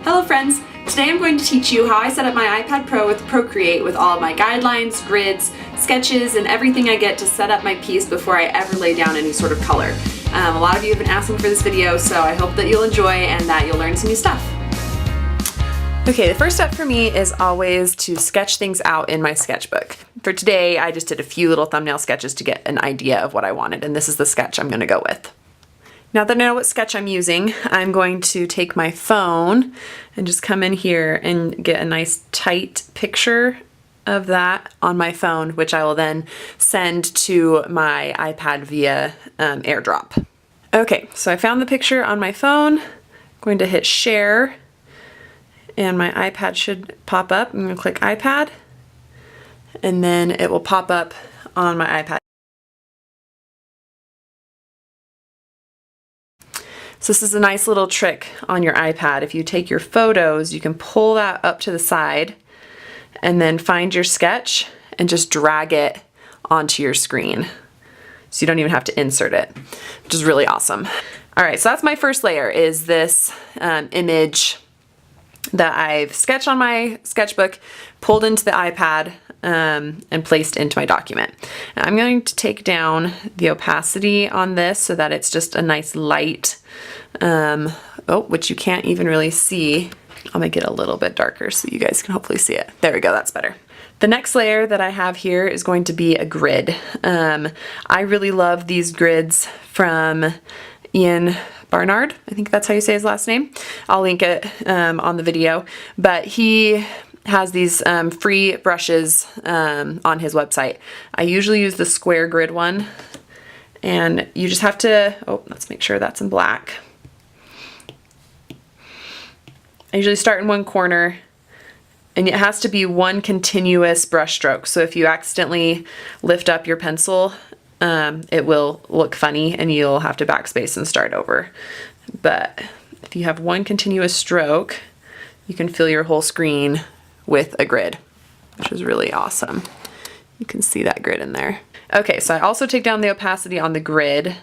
Hello friends! Today I'm going to teach you how I set up my iPad Pro with Procreate with all of my guidelines, grids, sketches, and everything I get to set up my piece before I ever lay down any sort of color. A lot of you have been asking for this video, so I hope that you'll enjoy and that you'll learn some new stuff. Okay, the first step for me is always to sketch things out in my sketchbook. For today, I just did a few little thumbnail sketches to get an idea of what I wanted, and this is the sketch I'm going to go with. Now that I know what sketch I'm using, I'm going to take my phone and just come in here and get a nice tight picture of that on my phone, which I will then send to my iPad via AirDrop. Okay, so I found the picture on my phone. I'm going to hit share and my iPad should pop up. I'm going to click iPad and then it will pop up on my iPad. So this is a nice little trick on your iPad. If you take your photos, you can pull that up to the side and then find your sketch and just drag it onto your screen. So you don't even have to insert it, which is really awesome. All right, so that's my first layer, is this image that I've sketched on my sketchbook, pulled into the iPad, and placed into my document. Now I'm going to take down the opacity on this so that it's just a nice light, which you can't even really see. I'll make it a little bit darker so you guys can hopefully see it. There we go, that's better. The next layer that I have here is going to be a grid. I really love these grids from Barnard. I think that's how you say his last name. I'll link it on the video, but he has these free brushes on his website. I usually use the square grid one, and you just have to, let's make sure that's in black. I usually start in one corner, and it has to be one continuous brush stroke. So if you accidentally lift up your pencil, it will look funny and you'll have to backspace and start over. But if you have one continuous stroke, you can fill your whole screen with a grid, which is really awesome. You can see that grid in there. Okay, so I also take down the opacity on the grid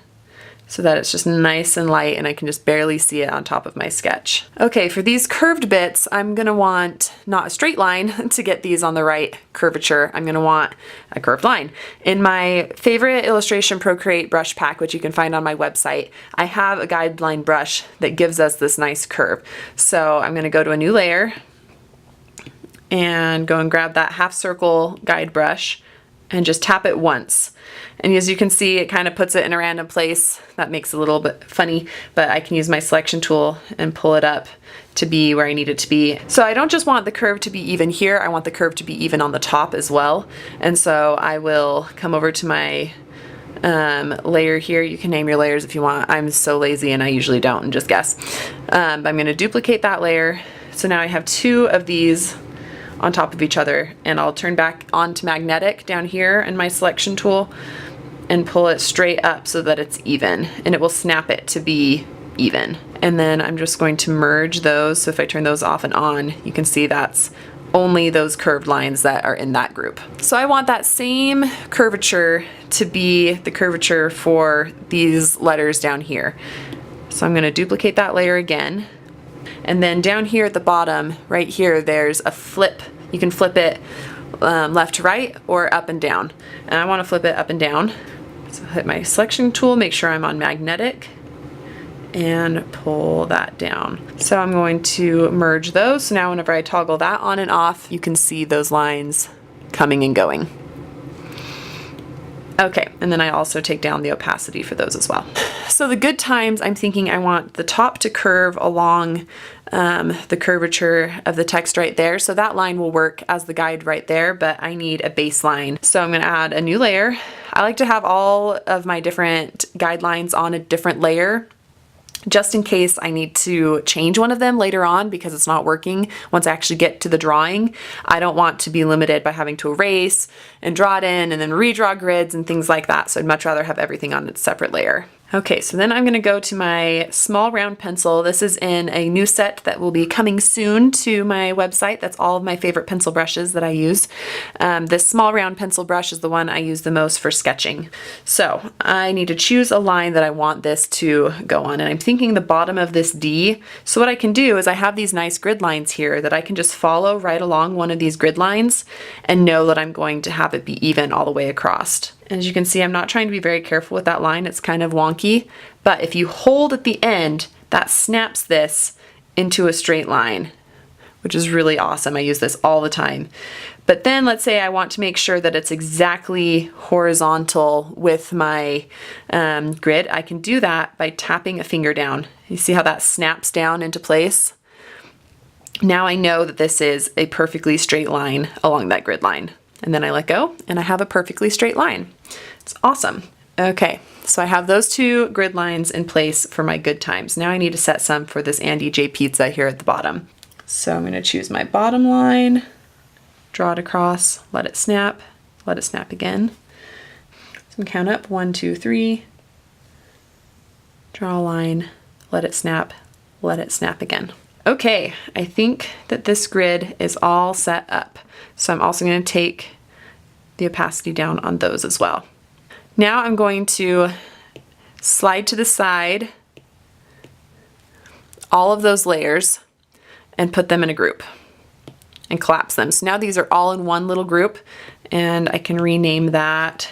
so that it's just nice and light and I can just barely see it on top of my sketch. Okay, for these curved bits, I'm gonna want not a straight line to get these on the right curvature. I'm gonna want a curved line. In my favorite illustration Procreate brush pack, which you can find on my website, I have a guideline brush that gives us this nice curve. So I'm gonna go to a new layer and go and grab that half circle guide brush and just tap it once. And as you can see, it kind of puts it in a random place. That makes it a little bit funny, but I can use my selection tool and pull it up to be where I need it to be. So I don't just want the curve to be even here, I want the curve to be even on the top as well. And so I will come over to my layer here. You can name your layers if you want. I'm so lazy and I usually don't and just guess. I'm gonna duplicate that layer. So now I have two of these on top of each other, and I'll turn back onto magnetic down here in my selection tool and pull it straight up so that it's even, and it will snap it to be even. And then I'm just going to merge those, so if I turn those off and on, you can see that's only those curved lines that are in that group. So I want that same curvature to be the curvature for these letters down here. So I'm going to duplicate that layer again. And then down here at the bottom, right here, there's a flip. You can flip it left to right or up and down. And I want to flip it up and down. So hit my selection tool, make sure I'm on magnetic, and pull that down. So I'm going to merge those. So now whenever I toggle that on and off, you can see those lines coming and going. Okay, and then I also take down the opacity for those as well. So the good times, I'm thinking I want the top to curve along the curvature of the text right there. So that line will work as the guide right there, but I need a baseline. So I'm gonna add a new layer. I like to have all of my different guidelines on a different layer, just in case I need to change one of them later on because it's not working once I actually get to the drawing. I don't want to be limited by having to erase and draw it in and then redraw grids and things like that. So I'd much rather have everything on its separate layer. Okay, so then I'm going to go to my small round pencil. This is in a new set that will be coming soon to my website. That's all of my favorite pencil brushes that I use. This small round pencil brush is the one I use the most for sketching. So I need to choose a line that I want this to go on, and I'm thinking the bottom of this D. So what I can do is I have these nice grid lines here that I can just follow right along one of these grid lines and know that I'm going to have it be even all the way across. And as you can see, I'm not trying to be very careful with that line. It's kind of wonky, but if you hold at the end, that snaps this into a straight line, which is really awesome. I use this all the time. But then let's say I want to make sure that it's exactly horizontal with my grid. I can do that by tapping a finger down. You see how that snaps down into place? Now I know that this is a perfectly straight line along that grid line. And then I let go and I have a perfectly straight line. It's awesome. Okay, so I have those two grid lines in place for my good times. Now I need to set some for this Andy J pizza here at the bottom. So I'm going to choose my bottom line, draw it across, let it snap again. So count up 1, 2, 3, draw a line, let it snap again. Okay, I think that this grid is all set up. So I'm also going to take the opacity down on those as well. Now I'm going to slide to the side all of those layers and put them in a group and collapse them. So now these are all in one little group, and I can rename that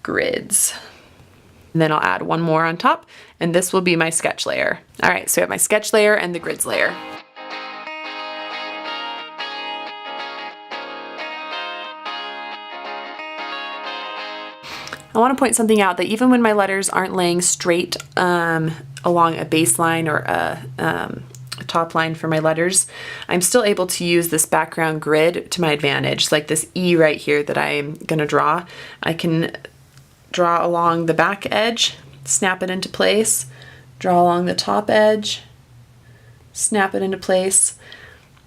grids. And then I'll add one more on top, and this will be my sketch layer. All right, so I have my sketch layer and the grids layer. I want to point something out, that even when my letters aren't laying straight along a baseline or a top line for my letters, I'm still able to use this background grid to my advantage. Like this E right here that I'm going to draw, I can draw along the back edge, snap it into place, draw along the top edge, snap it into place.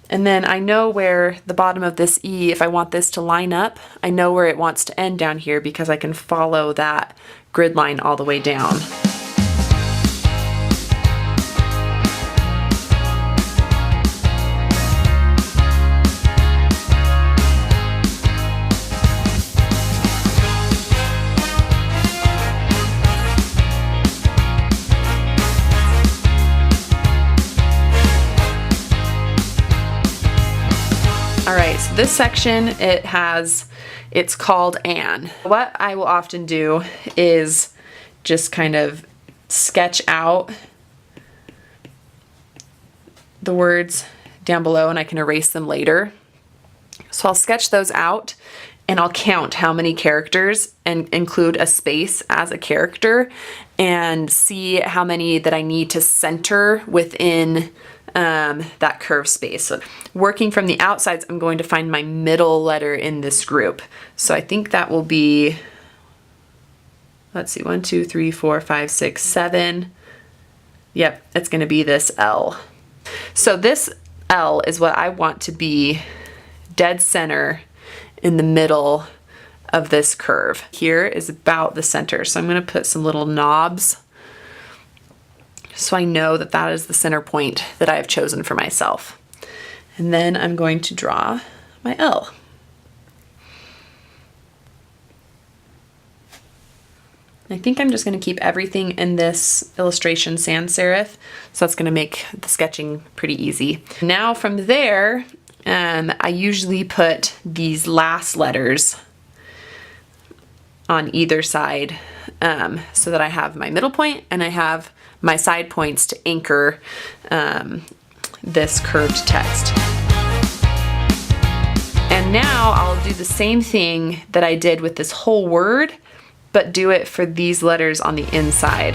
And then I know where the bottom of this E, if I want this to line up, I know where it wants to end down here because I can follow that grid line all the way down. Alright, so this section, it's called Anne. What I will often do is just kind of sketch out the words down below, and I can erase them later. So I'll sketch those out and I'll count how many characters and include a space as a character and see how many that I need to center within that curved space. So working from the outsides, I'm going to find my middle letter in this group. So I think that will be, let's see, 1, 2, 3, 4, 5, 6, 7. Yep, it's going to be this L. So this L is what I want to be dead center in the middle of this curve. Here is about the center. So I'm going to put some little knobs so I know that that is the center point that I have chosen for myself. And then I'm going to draw my L. I think I'm just going to keep everything in this illustration sans serif, so that's going to make the sketching pretty easy. Now from there, I usually put these last letters on either side so that I have my middle point and I have my side points to anchor this curved text. And now I'll do the same thing that I did with this whole word, but do it for these letters on the inside.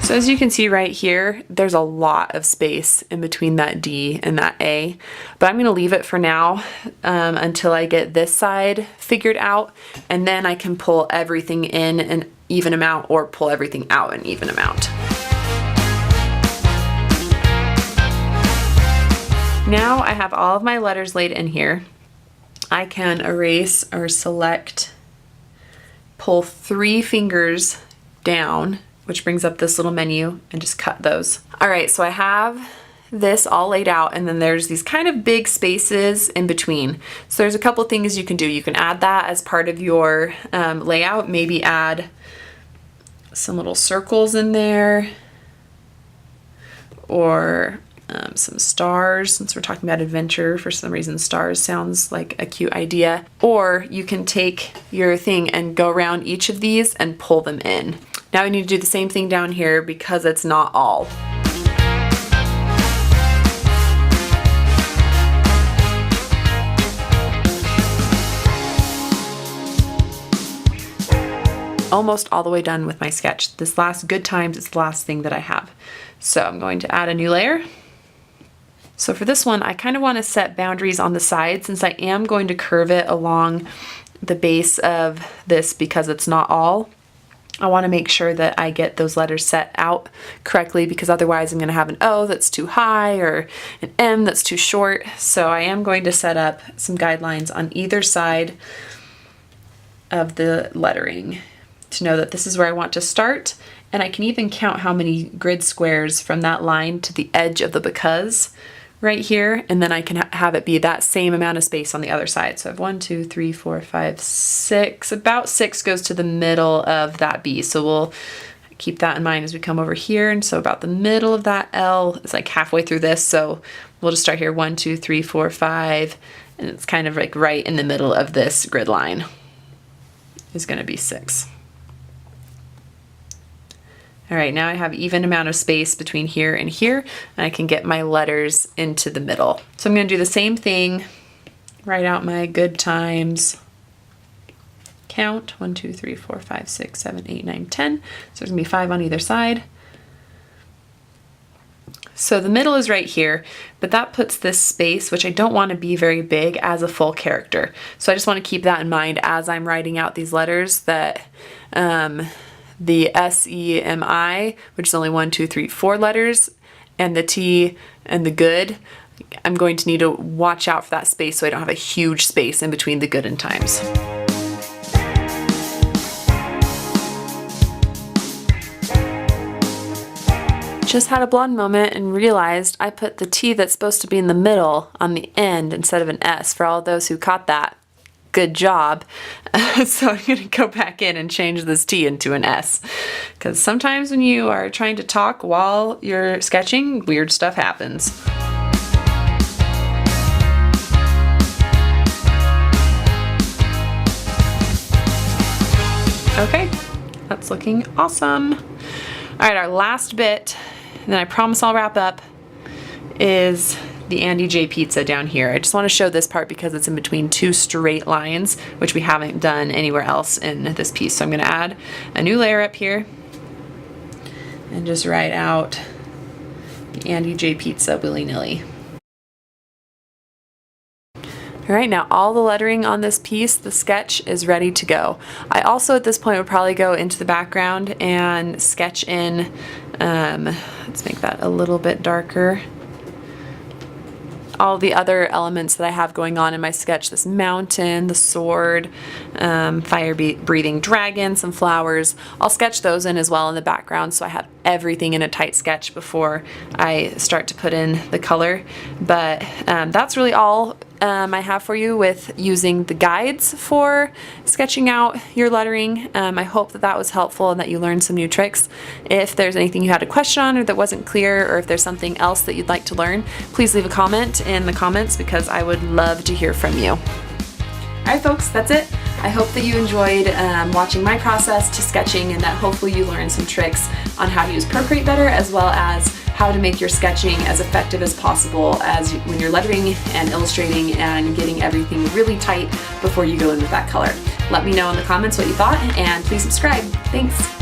So as you can see right here, there's a lot of space in between that D and that A, but I'm going to leave it for now until I get this side figured out, and then I can pull everything in an even amount or pull everything out an even amount. Now I have all of my letters laid in here. I can erase or select, pull 3 fingers down, which brings up this little menu, and just cut those. All right, so I have this all laid out, and then there's these kind of big spaces in between. So there's a couple things you can do. You can add that as part of your layout, maybe add some little circles in there, or some stars, since we're talking about adventure. For some reason, stars sounds like a cute idea. Or you can take your thing and go around each of these and pull them in. Now we need to do the same thing down here because it's not all. Almost all the way done with my sketch. This last good times is the last thing that I have. So I'm going to add a new layer. So for this one, I kind of want to set boundaries on the side since I am going to curve it along the base of this because it's not all. I want to make sure that I get those letters set out correctly because otherwise I'm going to have an O that's too high or an M that's too short. So I am going to set up some guidelines on either side of the lettering to know that this is where I want to start. And I can even count how many grid squares from that line to the edge of the because right here, and then I can have it be that same amount of space on the other side. So I have 1, 2, 3, 4, 5, 6. About 6 goes to the middle of that B. So we'll keep that in mind as we come over here. And so about the middle of that L is like halfway through this. So we'll just start here, 1, 2, 3, 4, 5. And it's kind of like right in the middle of this grid line is going to be 6. All right, now I have even amount of space between here and here, and I can get my letters into the middle. So I'm going to do the same thing, write out my good times count, 1, 2, 3, 4, 5, 6, 7, 8, 9, 10. So there's going to be 5 on either side. So the middle is right here, but that puts this space, which I don't want to be very big, as a full character. So I just want to keep that in mind as I'm writing out these letters, that the S-E-M-I, which is only 1, 2, 3, 4 letters, and the T and the good, I'm going to need to watch out for that space so I don't have a huge space in between the good and times. Just had a blonde moment and realized I put the T that's supposed to be in the middle on the end instead of an S. For all those who caught that, good job. So I'm going to go back in and change this T into an S, because sometimes when you are trying to talk while you're sketching, weird stuff happens. Okay, that's looking awesome. All right, our last bit, and then I promise I'll wrap up, is the Andy J pizza down here. I just want to show this part because it's in between 2 straight lines, which we haven't done anywhere else in this piece. So I'm going to add a new layer up here and just write out the Andy J pizza willy-nilly. All right, now all the lettering on this piece, the sketch, is ready to go. I also at this point would probably go into the background and sketch in, let's make that a little bit darker, all the other elements that I have going on in my sketch, this mountain, the sword, fire-breathing dragon, some flowers. I'll sketch those in as well in the background so I have everything in a tight sketch before I start to put in the color. But that's really all I have for you with using the guides for sketching out your lettering. I hope that that was helpful and that you learned some new tricks. If there's anything you had a question on or that wasn't clear, or if there's something else that you'd like to learn, please leave a comment in the comments because I would love to hear from you. All right, folks, that's it. I hope that you enjoyed watching my process to sketching, and that hopefully you learned some tricks on how to use Procreate better, as well as how to make your sketching as effective as possible when you're lettering and illustrating and getting everything really tight before you go in with that color. Let me know in the comments what you thought, and please subscribe. Thanks.